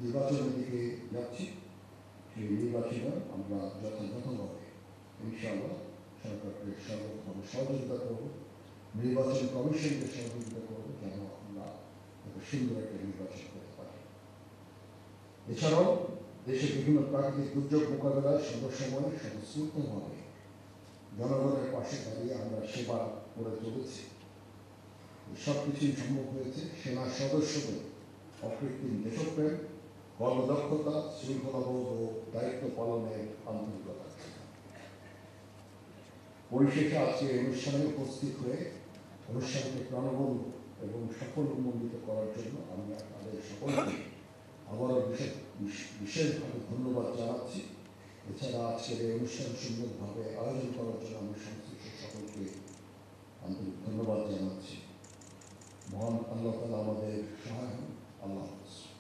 নির্বাচনের দিকে যাচ্ছি। সেই নির্বাচনে আমরা যথাযথভাবে ইনশাআল্লাহ সরকারকে সর্বতভাবে সহযোগিতা করব, নির্বাচন কমিশনকে সহযোগিতা করব, যেন আমরা সুন্দর একটা নির্বাচন করতে পারি। এছাড়াও দেশের বিভিন্ন প্রাকৃতিক দুর্যোগ মোকাবেলায় সমসাময়িক স্বতঃস্ফূর্তভাবে জনগণের পাশে দাঁড়িয়ে আমরা সেবা করে চলেছি। সব কিছুই সম্ভব হয়েছে সেনা সদস্যদের অকৃত্রিম দেশপ্রেম, কর্মদক্ষতা, শৃঙ্খলাবোধ ও দায়িত্ব পালনের আন্তরিকতা। পরিশেষে আজকে অনুষ্ঠানে উপস্থিত হয়ে অনুষ্ঠানকে প্রাণবন্ত এবং সাফল্যমণ্ডিত করার জন্য আমি আপনাদের সকলকে আবারও বিশেষভাবে ধন্যবাদ জানাচ্ছি। এছাড়া আজকের এই অনুষ্ঠান সুন্দরভাবে আয়োজন করার জন্য আমি সংশ্লিষ্ট সকলকে আন্তরিক ধন্যবাদ জানাচ্ছি। মহান আল্লাহ তাআলা আমাদের সহায় হন। আল্লাহ হাফেজ।